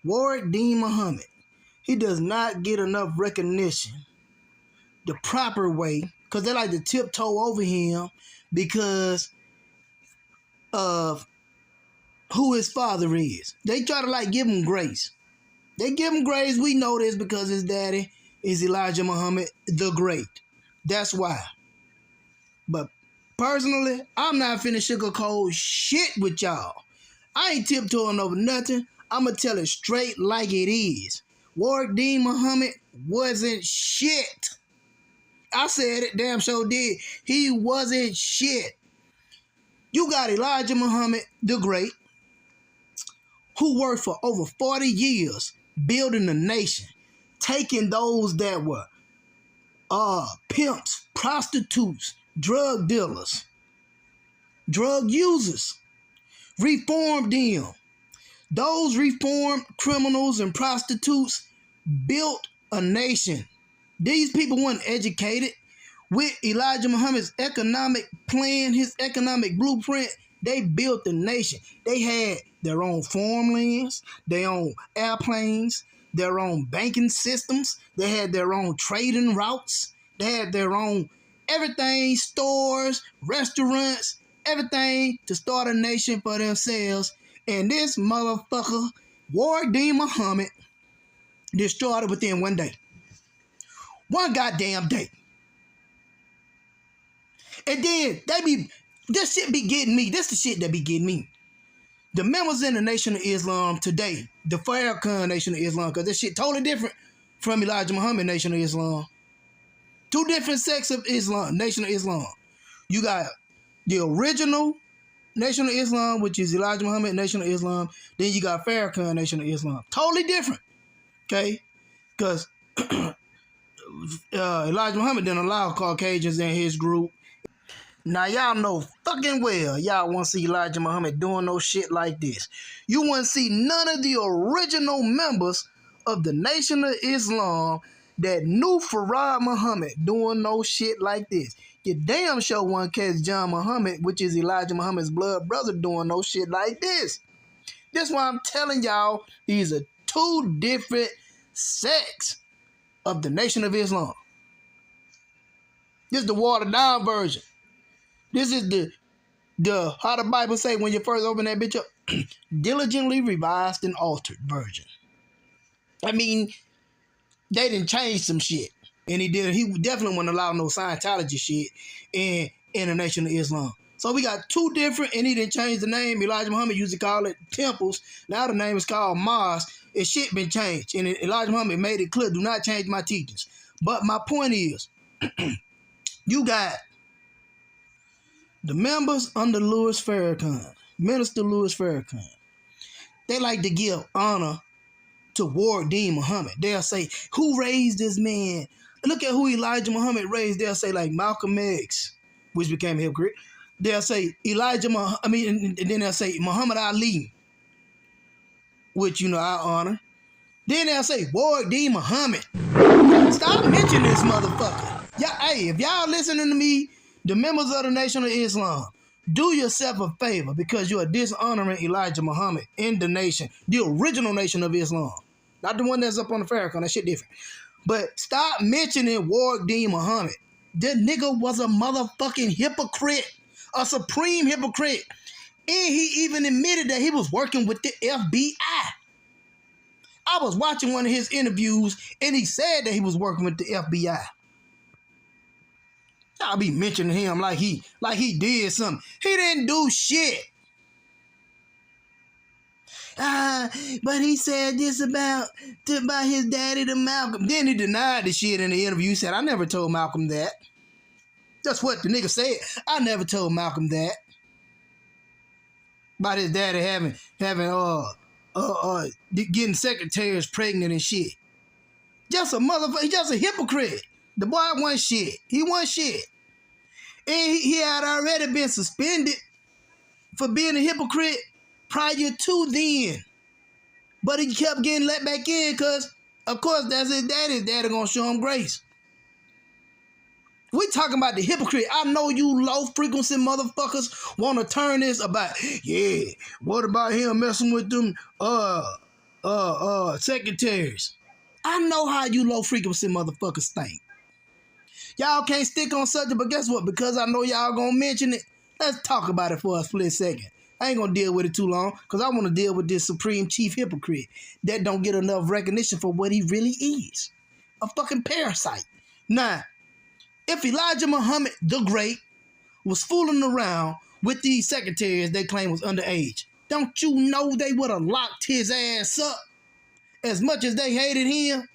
Warwick Dean Muhammad, he does not get enough recognition the proper way, because they like to tiptoe over him because of who his father is. They try to like give him grace. They give him grace. We know this because his daddy is Elijah Muhammad the Great. That's why. But personally, I'm not finna sugarcoat shit with y'all. I ain't tiptoeing over nothing. I'ma tell it straight like it is. Warwick Dean Muhammad wasn't shit. I said it, damn sure did. He wasn't shit. You got Elijah Muhammad the Great, who worked for over 40 years building a nation, taking those that were pimps, prostitutes, drug dealers, drug users, reformed them. Those reformed criminals and prostitutes built a nation. These people weren't educated. With Elijah Muhammad's economic plan, his economic blueprint, they built the nation. They had their own farmlands, their own airplanes, their own banking systems. They had their own trading routes. They had their own everything, stores, restaurants, everything to start a nation for themselves. And this motherfucker, Warwick Dean Muhammad, destroyed it within one day. One goddamn day. And then this shit be getting me. This the shit that be getting me. The members in the Nation of Islam today, the Farrakhan Nation of Islam, because this shit totally different from Elijah Muhammad Nation of Islam. Two different sects of Islam, Nation of Islam. You got the original Nation of Islam, which is Elijah Muhammad Nation of Islam. Then you got Farrakhan Nation of Islam. Totally different. Okay? Because Elijah Muhammad didn't allow Caucasians in his group. Now, y'all know fucking well y'all want to see Elijah Muhammad doing no shit like this. You want to see none of the original members of the Nation of Islam that knew Farad Muhammad doing no shit like this. You damn sure want to catch John Muhammad, which is Elijah Muhammad's blood brother, doing no shit like this. That's why I'm telling y'all these are two different sects of the Nation of Islam. This is the watered down version. This is the how the Bible say when you first open that bitch up, diligently revised and altered version. I mean, they didn't change some shit. And he definitely wouldn't allow no Scientology shit in the Nation of Islam. So we got two different, and he didn't change the name. Elijah Muhammad used to call it temples. Now the name is called mosques. And shit been changed. And Elijah Muhammad made it clear, do not change my teachings. But my point is, you got the members under Louis Farrakhan, Minister Louis Farrakhan. They like to give honor to Warwick Dean Muhammad. They'll say, who raised this man? Look at who Elijah Muhammad raised. They'll say like Malcolm X, which became a hypocrite. They'll say and then they'll say Muhammad Ali, which, you know, I honor. Then they'll say Warwick Dean Muhammad. Stop mentioning this motherfucker. Hey, if y'all listening to me, the members of the Nation of Islam, do yourself a favor because you are dishonoring Elijah Muhammad in the nation, the original Nation of Islam. Not the one that's up on the Farrakhan, that shit different. But stop mentioning Warwick Dean Muhammad. That nigga was a motherfucking hypocrite, a supreme hypocrite. And he even admitted that he was working with the FBI. I was watching one of his interviews and he said that he was working with the FBI. Y'all be mentioning him like he did something. He didn't do shit. But he said this about his daddy to Malcolm. Then he denied the shit in the interview. He said, I never told Malcolm that. That's what the nigga said. I never told Malcolm that. About his daddy having getting secretaries pregnant and shit. Just a motherfucker, just a hypocrite. The boy wasn't shit. He wasn't shit. And he had already been suspended for being a hypocrite prior to then. But he kept getting let back in because, of course, that's his daddy. His daddy gonna show him grace. We talking about the hypocrite. I know you low-frequency motherfuckers want to turn this about, yeah, what about him messing with them secretaries. I know how you low frequency motherfuckers think. Y'all can't stick on subject, but guess what? Because I know y'all gonna mention it, let's talk about it for a split second. I ain't gonna deal with it too long, because I want to deal with this Supreme Chief Hypocrite that don't get enough recognition for what he really is. A fucking parasite. Now, if Elijah Muhammad the Great was fooling around with these secretaries they claim was underage, don't you know they would have locked his ass up as much as they hated him?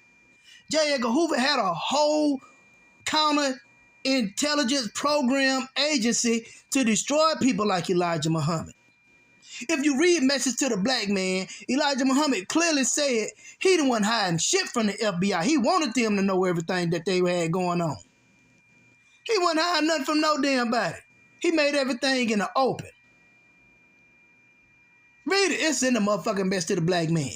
J. Edgar Hoover had a whole counter-intelligence program agency to destroy people like Elijah Muhammad. If you read Message to the Black Man, Elijah Muhammad clearly said he the one hiding shit from the FBI. He wanted them to know everything that they had going on. He wasn't hiding nothing from no damn body. He made everything in the open. Read it. It's in the motherfucking Message to the Black Man.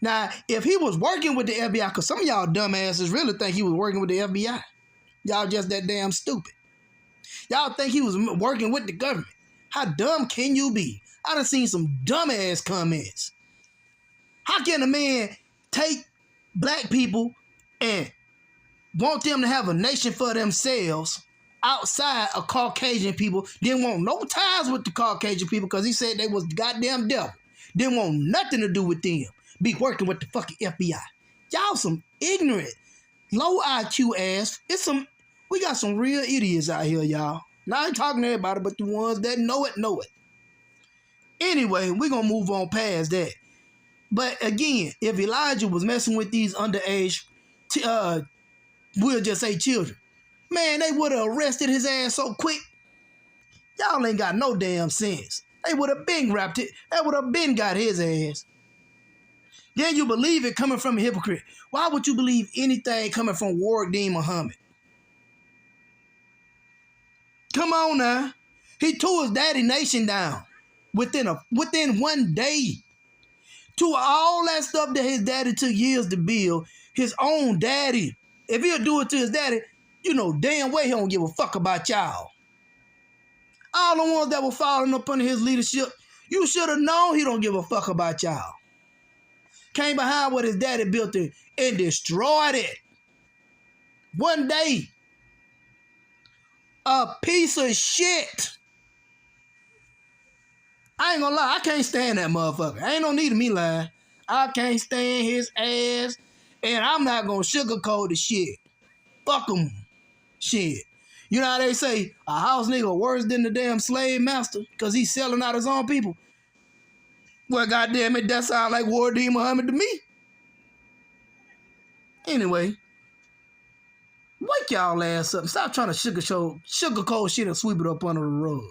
Now, if he was working with the FBI, because some of y'all dumbasses really think he was working with the FBI. Y'all just that damn stupid. Y'all think he was working with the government. How dumb can you be? I done seen some dumbass comments. How can a man take black people and want them to have a nation for themselves outside of Caucasian people, didn't want no ties with the Caucasian people because he said they was the goddamn devil. Didn't want nothing to do with them. Be working with the fucking FBI. Y'all some ignorant, low IQ ass. We got some real idiots out here, y'all. Now I ain't talking to everybody, but the ones that know it, know it. Anyway, we're going to move on past that. But again, if Elijah was messing with these underage, we'll just say children, man, they would have arrested his ass so quick. Y'all ain't got no damn sense. They would have been wrapped it. They would have been got his ass. Then you believe it coming from a hypocrite. Why would you believe anything coming from Warwick Dean Muhammad? Come on now. He tore his daddy nation down within 1 day. To all that stuff that his daddy took years to build, his own daddy. If he'll do it to his daddy, you know damn well he don't give a fuck about y'all. All the ones that were following up under his leadership, you should have known he don't give a fuck about y'all. Came behind what his daddy built it and destroyed it. 1 day. A piece of shit. I ain't gonna lie, I can't stand that motherfucker. Ain't no need of me lying. I can't stand his ass, and I'm not gonna sugarcoat the shit. Fuck him. Shit. You know how they say, a house nigga worse than the damn slave master because he's selling out his own people? Well, goddamn it, that sound like Warwick Dean Muhammad to me. Anyway, wake y'all ass up. Stop trying to sugarcoat shit and sweep it up under the rug.